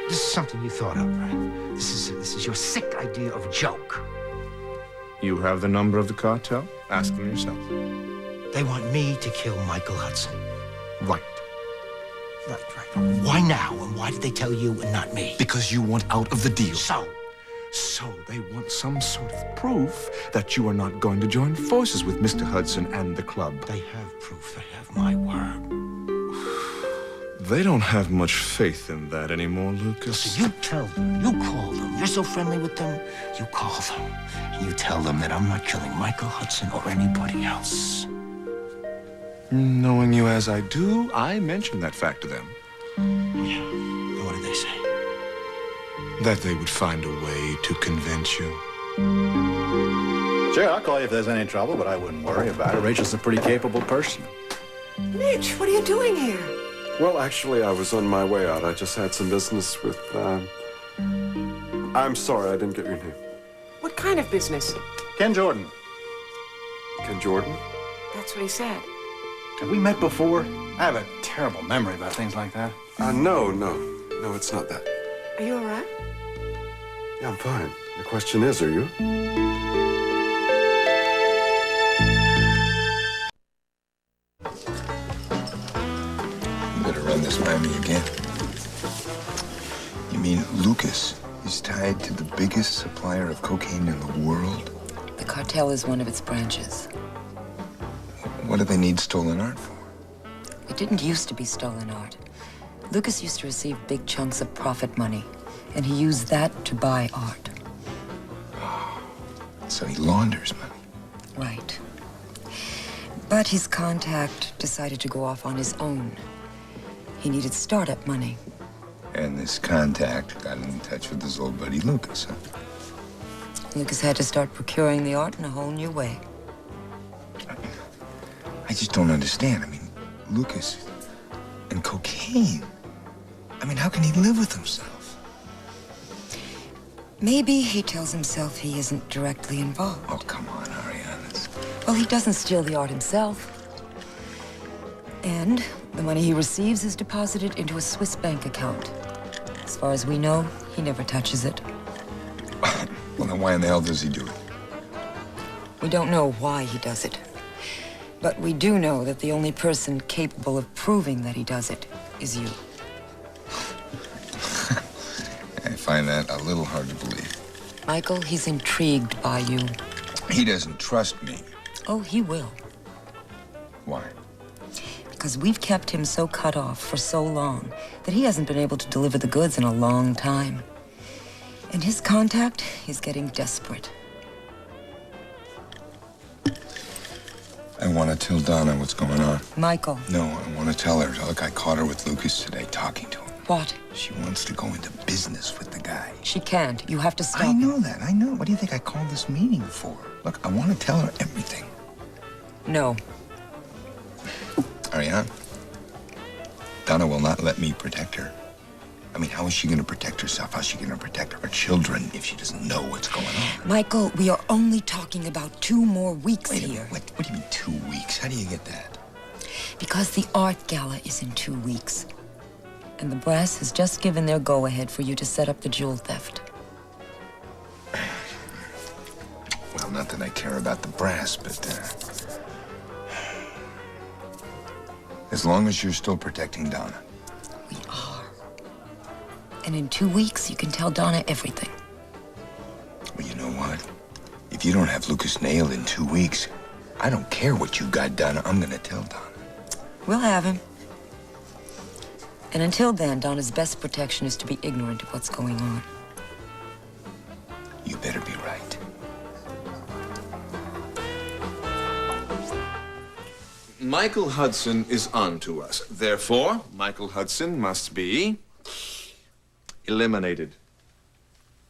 This is something you thought of, right? This is your sick idea of joke. You have the number of the cartel? Ask them yourself. They want me to kill Michael Hudson. Right. Right. Why now, and why did they tell you and not me? Because you want out of the deal. So they want some sort of proof that you are not going to join forces with Mr. Hudson and the club. They have proof. They have my word. They don't have much faith in that anymore, Lucas. So you tell them, you call them. You're so friendly with them, you call them. And you tell them that I'm not killing Michael Hudson or anybody else. Knowing you as I do, I mentioned that fact to them. Yeah. And what did they say? That they would find a way to convince you. Sure, I'll call you if there's any trouble, but I wouldn't worry about it. Rachel's a pretty capable person. Mitch, what are you doing here? Well, actually, I was on my way out. I just had some business with, I'm sorry, I didn't get your name. What kind of business? Ken Jordan. Ken Jordan? That's what he said. Have we met before? I have a terrible memory about things like that. No, it's not that. Are you all right? Yeah, I'm fine. The question is, are you? You better run this by me again. You mean Lucas is tied to the biggest supplier of cocaine in the world? The cartel is one of its branches. What do they need stolen art for? It didn't used to be stolen art. Lucas used to receive big chunks of profit money, and he used that to buy art. So he launders money. Right. But his contact decided to go off on his own. He needed startup money. And this contact got in touch with his old buddy Lucas, huh? Lucas had to start procuring the art in a whole new way. I just don't understand. I mean, Lucas and cocaine. I mean, how can he live with himself? Maybe he tells himself he isn't directly involved. Oh, come on, Ariane. Well, he doesn't steal the art himself. And the money he receives is deposited into a Swiss bank account. As far as we know, he never touches it. Well, then why in the hell does he do it? We don't know why he does it. But we do know that the only person capable of proving that he does it is you. I find that a little hard to believe. Michael, he's intrigued by you. He doesn't trust me. Oh, he will. Why? Because we've kept him so cut off for so long that he hasn't been able to deliver the goods in a long time. And his contact is getting desperate. I want to tell Donna what's going on. Michael. No, I want to tell her. Look, I caught her with Lucas today, talking to him. What? She wants to go into business with the guy. She can't. You have to stop. I know that. I know. What do you think I called this meeting for? Look, I want to tell her everything. No. Ariane, Donna will not let me protect her. I mean, how is she going to protect herself? How's she going to protect her children if she doesn't know what's going on? Michael, we are only talking about 2 more weeks Wait a here. minute. What do you mean 2 weeks? How do you get that? Because the art gala is in 2 weeks. And the brass has just given their go-ahead for you to set up the jewel theft. Well, not that I care about the brass, but as long as you're still protecting Donna. We are. And in 2 weeks, you can tell Donna everything. Well, you know what? If you don't have Lucas nailed in 2 weeks, I don't care what you got done. I'm going to tell Donna. We'll have him. And until then, Donna's best protection is to be ignorant of what's going on. You better be right. Michael Hudson is on to us. Therefore, Michael Hudson must be eliminated.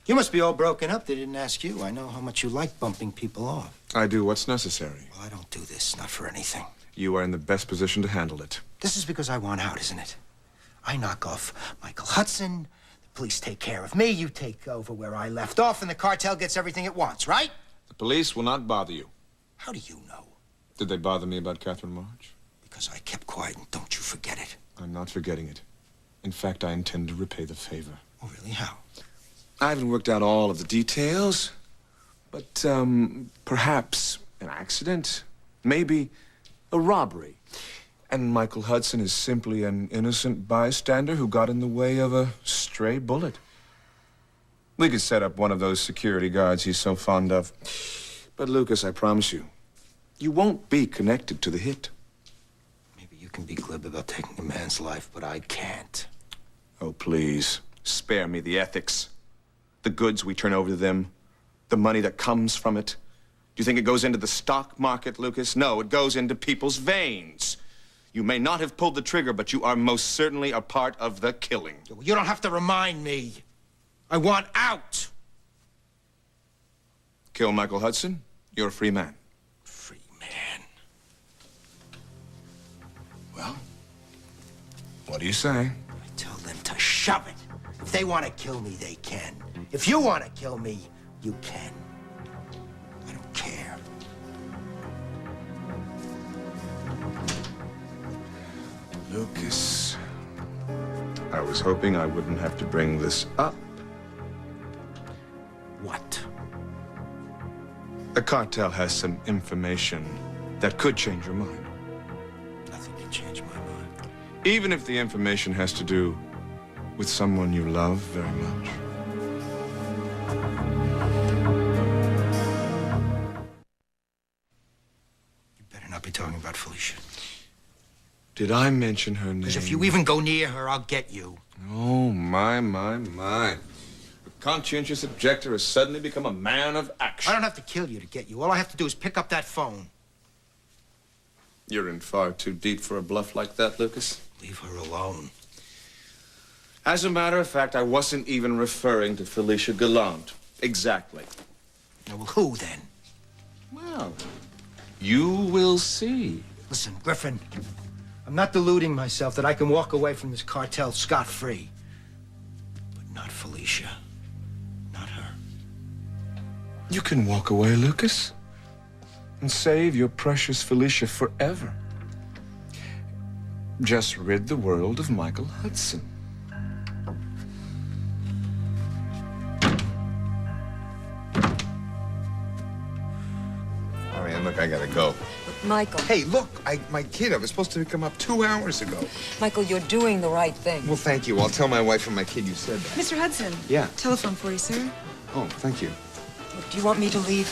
You must be all broken up. They didn't ask you. I know how much you like bumping people off. I do what's necessary. Well, I don't do this, not for anything. You are in the best position to handle it. This is because I want out, isn't it? I knock off Michael Hudson, the police take care of me, you take over where I left off, and the cartel gets everything it wants, right? The police will not bother you. How do you know? Did they bother me about Catherine March? Because I kept quiet, and don't you forget it. I'm not forgetting it. In fact, I intend to repay the favor. Oh, really? How? I haven't worked out all of the details, but perhaps an accident, maybe a robbery. And Michael Hudson is simply an innocent bystander who got in the way of a stray bullet. We could set up one of those security guards he's so fond of. But, Lucas, I promise you, you won't be connected to the hit. Maybe you can be glib about taking a man's life, but I can't. Oh, please, spare me the ethics. The goods we turn over to them, the money that comes from it. Do you think it goes into the stock market, Lucas? No, it goes into people's veins. You may not have pulled the trigger, but you are most certainly a part of the killing. You don't have to remind me. I want out. Kill Michael Hudson, you're a free man. Free man. Well, what do you say? I tell them to shove it. If they want to kill me, they can. If you want to kill me, you can. I don't care. Lucas, I was hoping I wouldn't have to bring this up. What? The cartel has some information that could change your mind. Nothing can change my mind. Even if the information has to do with someone you love very much. You better not be talking about Felicia. Did I mention her name? Because if you even go near her, I'll get you. Oh, my. A conscientious objector has suddenly become a man of action. I don't have to kill you to get you. All I have to do is pick up that phone. You're in far too deep for a bluff like that, Lucas. Leave her alone. As a matter of fact, I wasn't even referring to Felicia Gallant. Exactly. Well, who then? Well, you will see. Listen, Griffen, I'm not deluding myself that I can walk away from this cartel scot-free. But not Felicia. Not her. You can walk away, Lucas, and save your precious Felicia forever. Just rid the world of Michael Hudson. All right, look, I gotta go. Michael. Hey, look, my kid, I was supposed to come up 2 hours ago. Michael, you're doing the right thing. Well, thank you. I'll tell my wife and my kid you said that. Mr. Hudson. Yeah. Telephone for you, sir. Oh, thank you. Do you want me to leave?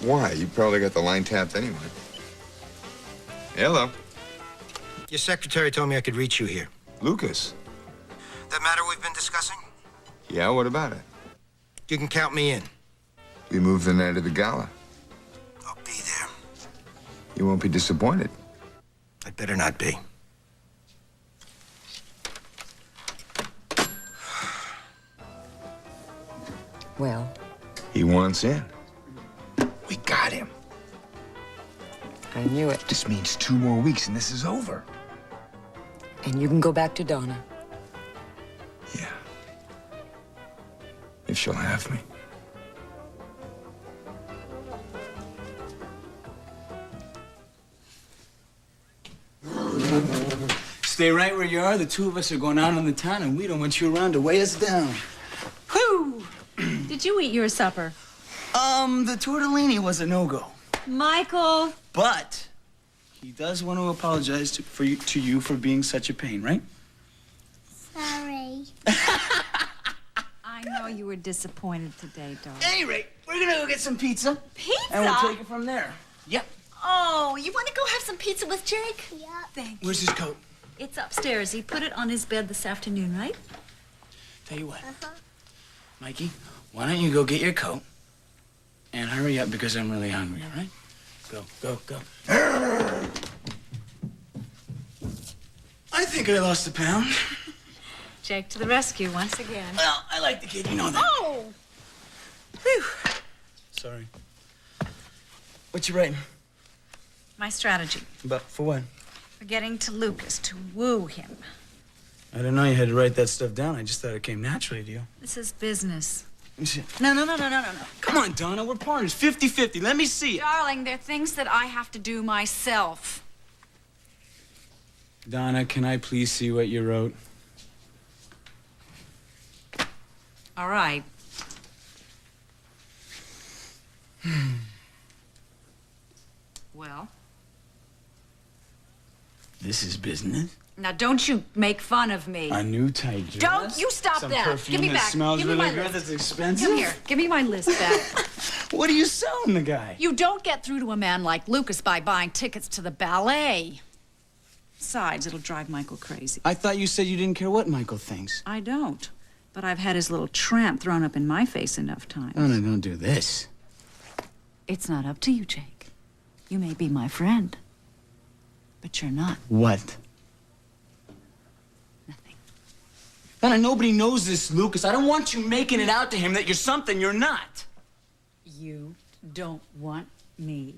Why? You probably got the line tapped anyway. Hello. Your secretary told me I could reach you here. Lucas. That matter we've been discussing? Yeah, what about it? You can count me in. We moved the night of the gala. I'll be there. You won't be disappointed. I'd better not be. Well, He wants in. We got him. I knew it. This means 2 more weeks and this is over. And you can go back to Donna. Yeah. If she'll have me. Stay right where you are. The two of us are going out on the town, and we don't want you around to weigh us down. Whew! Did you eat your supper? The tortellini was a no-go. Michael! But he does want to apologize to you for being such a pain, right? Sorry. I know you were disappointed today, darling. At any rate, we're gonna go get some pizza. Pizza? And we'll take it from there. Yep. Oh, you want to go have some pizza with Jake? Yep. Thank you. Where's his coat? It's upstairs. He put it on his bed this afternoon, right? Tell you what, Mikey, why don't you go get your coat and hurry up because I'm really hungry, all right? Go. I think I lost a pound. Jake to the rescue once again. Well, I like the kid, you know that. Oh! Whew. Sorry. What you writing? My strategy But for what? for getting to Lucas to woo him. I didn't know you had to write that stuff down. I just thought it came naturally to you. This is business. Let me see. No. Come on, Donna, we're partners. 50-50. Let me see it. Darling, there are things that I have to do myself. Donna, can I please see what you wrote? All right. Well? This is business. Now, don't you make fun of me. A new tight dress. Don't you stop Some that. perfume Give me that back. smells Give me really my good. list. That's expensive. Come here. Give me my list back. What are you selling the guy? You don't get through to a man like Lucas by buying tickets to the ballet. Besides, it'll drive Michael crazy. I thought you said you didn't care what Michael thinks. I don't. But I've had his little tramp thrown up in my face enough times. Oh, no, don't do this. It's not up to you, Jake. You may be my friend, but you're not. What? Nothing. Donna, nobody knows this, Lucas. I don't want you making it out to him that you're something you're not. You don't want me.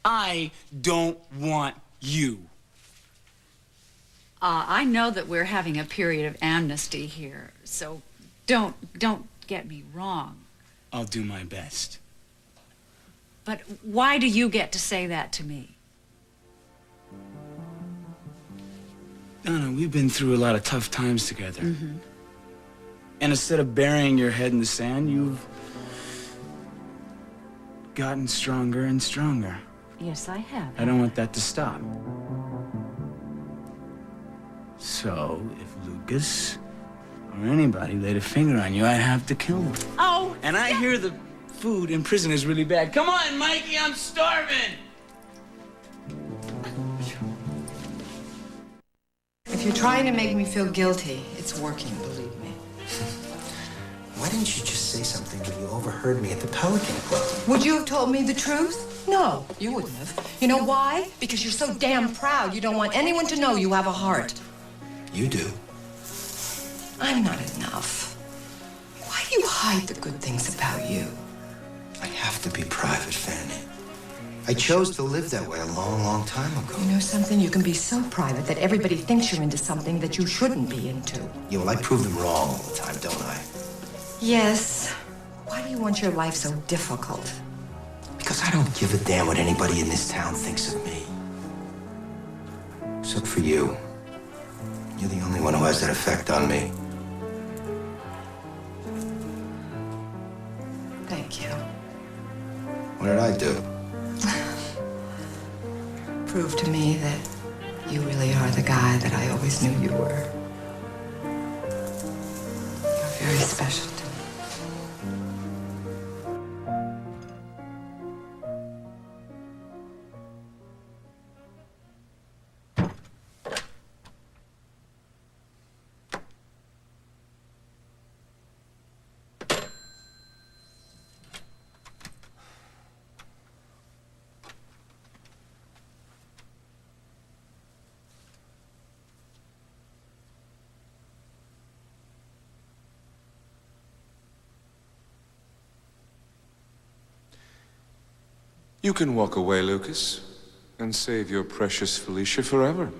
I don't want you. I know that we're having a period of amnesty here, so don't get me wrong. I'll do my best. But why do you get to say that to me? Donna, we've been through a lot of tough times together. Mm-hmm. And instead of burying your head in the sand, you've gotten stronger and stronger. Yes, I have. I don't want that to stop. So, if Lucas or anybody laid a finger on you, I'd have to kill them. Oh! And I hear the food in prison is really bad. Come on, Mikey, I'm starving! If you're trying to make me feel guilty, it's working, believe me. Why didn't you just say something when you overheard me at the Pelican Club? Would you have told me the truth? No, you wouldn't have. You know why? Because you're so damn proud you don't want anyone to know you have a heart. You do. I'm not enough. Why do you hide the good things about you? I have to be private, Fanny. I chose to live that way a long, long time ago. You know something? You can be so private that everybody thinks you're into something that you shouldn't be into. Yeah, well, I prove them wrong all the time, don't I? Yes. Why do you want your life so difficult? Because I don't give a damn what anybody in this town thinks of me. Except for you. You're the only one who has that effect on me. Thank you. What did I do? Prove to me that you really are the guy that I always knew you were. You're very special to me. You can walk away, Lucas, and save your precious Felicia forever.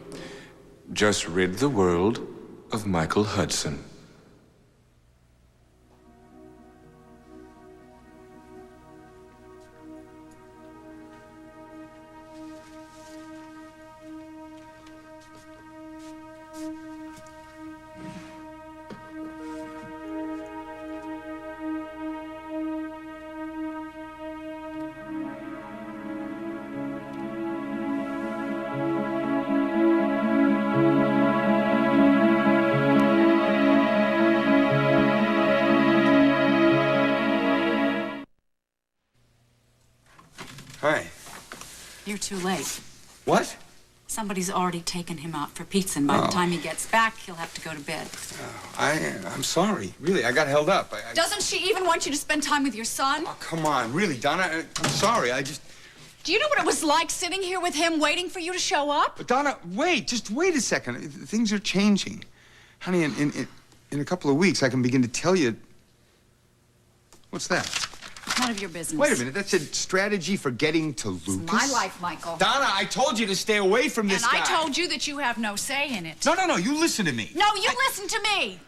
Just rid the world of Michael Hudson. Hi. You're too late. What? Somebody's already taken him out for pizza, and by the time he gets back, he'll have to go to bed. I'm sorry. Really, I got held up. Doesn't she even want you to spend time with your son? Oh, come on. Really, Donna, I'm sorry. Do you know what it was like sitting here with him waiting for you to show up? But Donna, wait. Just wait a second. Things are changing. Honey, in a couple of weeks, I can begin to tell you... What's that? None of your business. Wait a minute. That's a strategy for getting to Lucas? It's my life, Michael. Donna, I told you to stay away from this guy. And I told you that you have no say in it. No. You listen to me. No, you listen to me.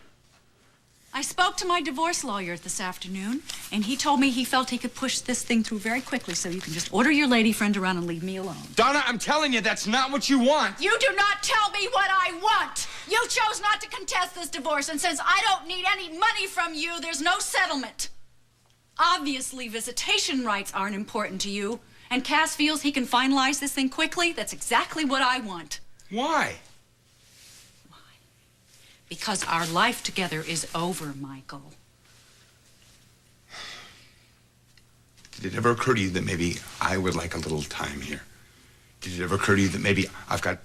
I spoke to my divorce lawyer this afternoon, and he told me he felt he could push this thing through very quickly so you can just order your lady friend around and leave me alone. Donna, I'm telling you, that's not what you want. You do not tell me what I want. You chose not to contest this divorce, and since I don't need any money from you, there's no settlement. Obviously, visitation rights aren't important to you, and Cass feels he can finalize this thing quickly. That's exactly what I want. Why? Because our life together is over, Michael. Did it ever occur to you that maybe I would like a little time here? Did it ever occur to you that maybe I've got,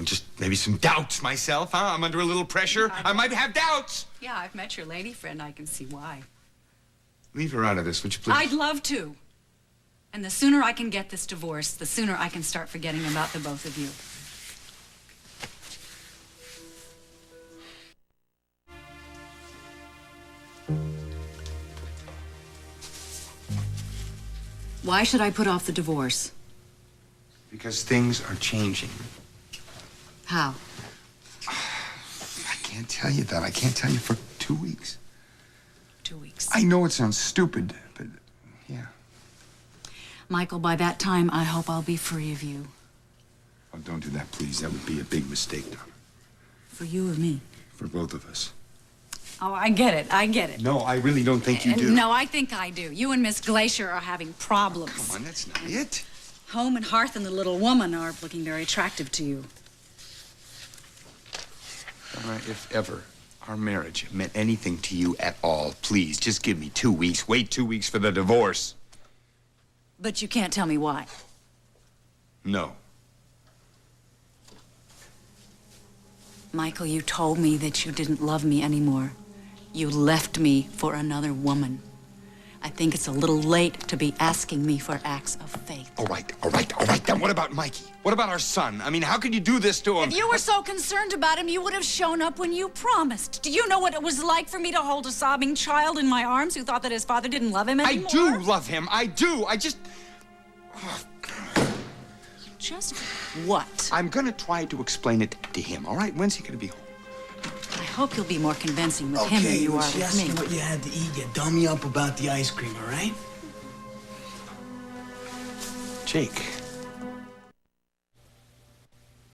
just maybe some doubts myself, huh? I'm under a little pressure. I might have doubts. Yeah, I've met your lady friend. I can see why. Leave her out of this, would you please? I'd love to. And the sooner I can get this divorce, the sooner I can start forgetting about the both of you. Why should I put off the divorce? Because things are changing. How? I can't tell you that. I can't tell you for 2 weeks. 2 weeks. I know it sounds stupid, but yeah. Michael, by that time, I hope I'll be free of you. Oh, don't do that, please. That would be a big mistake, Donna. For you or me? For both of us. Oh, I get it. I get it. No, I really don't think you do. No, I think I do. You and Miss Glacier are having problems. Come on, that's not it. Home and hearth and the little woman are looking very attractive to you. Donna, if ever our marriage meant anything to you at all, please, just give me 2 weeks. Wait 2 weeks for the divorce. But you can't tell me why. No. Michael, you told me that you didn't love me anymore. You left me for another woman. I think it's a little late to be asking me for acts of faith. All right. Then what about Mikey? What about our son? I mean, how could you do this to him? If you were so concerned about him, you would have shown up when you promised. Do you know what it was like for me to hold a sobbing child in my arms who thought that his father didn't love him anymore? I do love him. I do. I just... Just what? I'm gonna try to explain it to him, all right? When's he gonna be home? I hope you'll be more convincing with him than you are she with asked me. you what you had to eat, you dummy up about the ice cream, all right? Jake.